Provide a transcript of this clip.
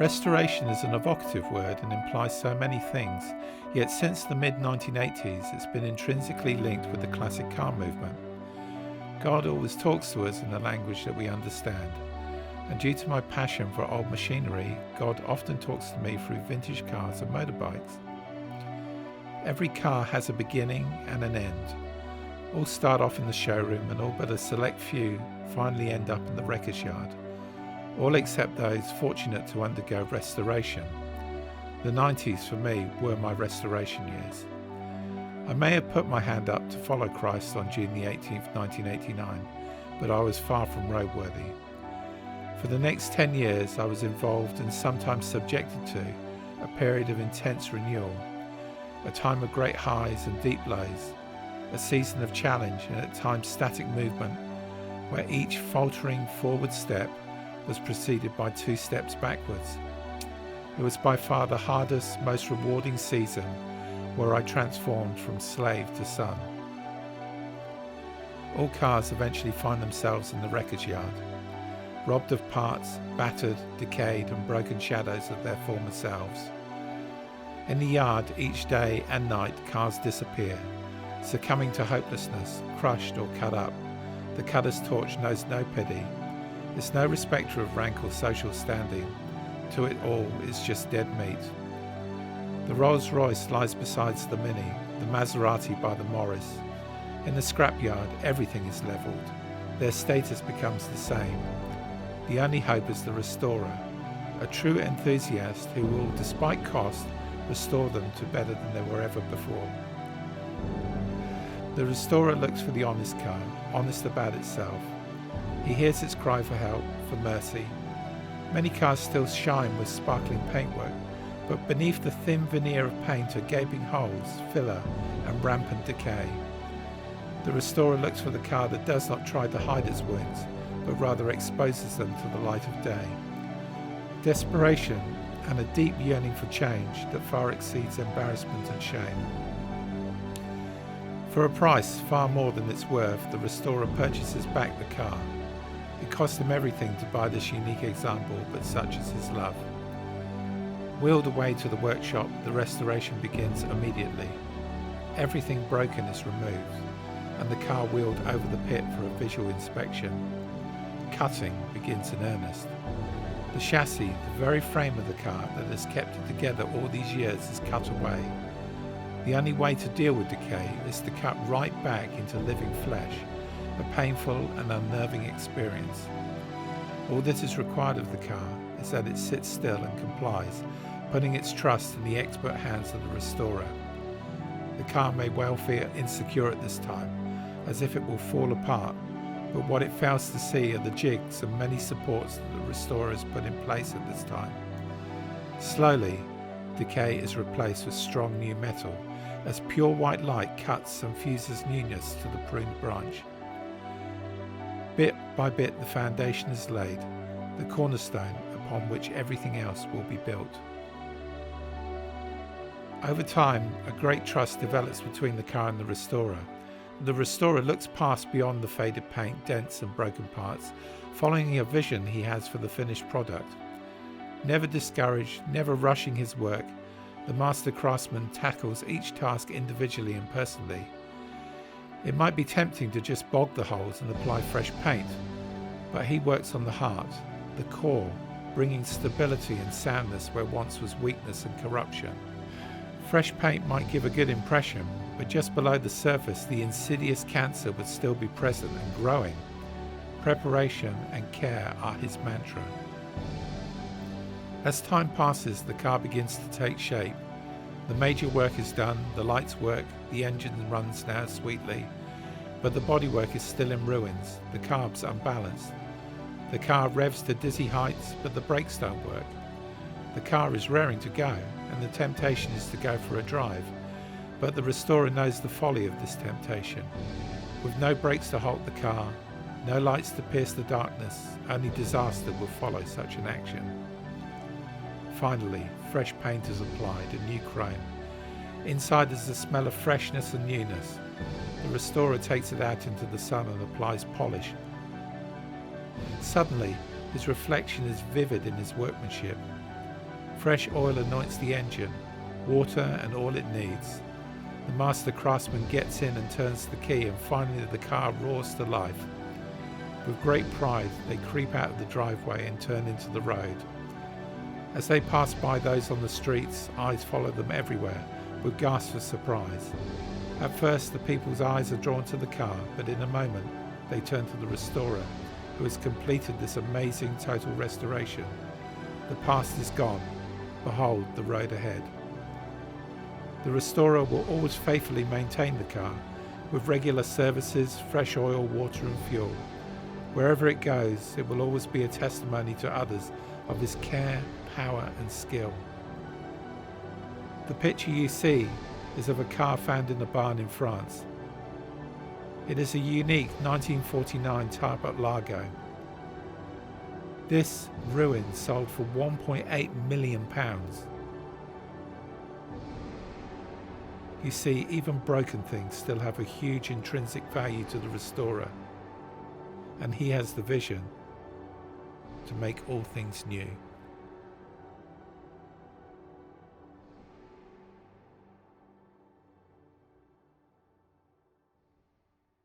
Restoration is an evocative word and implies so many things, yet since the mid-1980s it's been intrinsically linked with the classic car movement. God always talks to us in a language that we understand, and due to my passion for old machinery, God often talks to me through vintage cars and motorbikes. Every car has a beginning and an end. All start off in the showroom and all but a select few finally end up in the wreckers yard. All except those fortunate to undergo restoration. The 90s for me were my restoration years. I may have put my hand up to follow Christ on June the 18th, 1989, but I was far from roadworthy. For the next 10 years I was involved and sometimes subjected to a period of intense renewal, a time of great highs and deep lows, a season of challenge and at times static movement, where each faltering forward step was preceded by 2 steps backwards. It was by far the hardest, most rewarding season where I transformed from slave to son. All cars eventually find themselves in the wreckers yard, robbed of parts, battered, decayed and broken shadows of their former selves. In the yard each day and night cars disappear, succumbing to hopelessness, crushed or cut up. The cutter's torch knows no pity. It's no respecter of rank or social standing. To it all, it's just dead meat. The Rolls Royce lies beside the Mini, the Maserati by the Morris. In the scrapyard, everything is levelled. Their status becomes the same. The only hope is the restorer, a true enthusiast who will, despite cost, restore them to better than they were ever before. The restorer looks for the honest car, honest about itself. He hears its cry for help, for mercy. Many cars still shine with sparkling paintwork, but beneath the thin veneer of paint are gaping holes, filler, and rampant decay. The restorer looks for the car that does not try to hide its wounds, but rather exposes them to the light of day. Desperation and a deep yearning for change that far exceeds embarrassment and shame. For a price far more than it's worth, the restorer purchases back the car. It cost him everything to buy this unique example, but such is his love. Wheeled away to the workshop, the restoration begins immediately. Everything broken is removed, and the car wheeled over the pit for a visual inspection. Cutting begins in earnest. The chassis, the very frame of the car that has kept it together all these years, is cut away. The only way to deal with decay is to cut right back into living flesh, a painful and unnerving experience. All that is required of the car is that it sits still and complies, putting its trust in the expert hands of the restorer. The car may well feel insecure at this time, as if it will fall apart, but what it fails to see are the jigs and many supports that the restorer has put in place at this time. Slowly, decay is replaced with strong new metal, as pure white light cuts and fuses newness to the pruned branch. Bit by bit the foundation is laid, the cornerstone upon which everything else will be built. Over time, a great trust develops between the car and the restorer. The restorer looks past beyond the faded paint, dents and broken parts, following a vision he has for the finished product. Never discouraged, never rushing his work, the master craftsman tackles each task individually and personally. It might be tempting to just bog the holes and apply fresh paint, but he works on the heart, the core, bringing stability and soundness where once was weakness and corruption. Fresh paint might give a good impression, but just below the surface the insidious cancer would still be present and growing. Preparation and care are his mantra. As time passes, the car begins to take shape. The major work is done, the lights work, the engine runs now sweetly, but the bodywork is still in ruins, the carbs unbalanced. The car revs to dizzy heights, but the brakes don't work. The car is raring to go, and the temptation is to go for a drive, but the restorer knows the folly of this temptation. With no brakes to halt the car, no lights to pierce the darkness, only disaster will follow such an action. Finally, fresh paint is applied and new chrome. Inside is the smell of freshness and newness. The restorer takes it out into the sun and applies polish. Suddenly, his reflection is vivid in his workmanship. Fresh oil anoints the engine, water and all it needs. The master craftsman gets in and turns the key, and finally the car roars to life. With great pride, they creep out of the driveway and turn into the road. As they pass by those on the streets, eyes follow them everywhere, with gasps of surprise. At first, the people's eyes are drawn to the car, but in a moment, they turn to the restorer, who has completed this amazing total restoration. The past is gone. Behold the road ahead. The restorer will always faithfully maintain the car, with regular services, fresh oil, water and fuel. Wherever it goes, it will always be a testimony to others of his care, power and skill. The picture you see is of a car found in a barn in France. It is a unique 1949 type at Largo. This ruin sold for £1.8 million. You see, even broken things still have a huge intrinsic value to the restorer, and he has the vision to make all things new.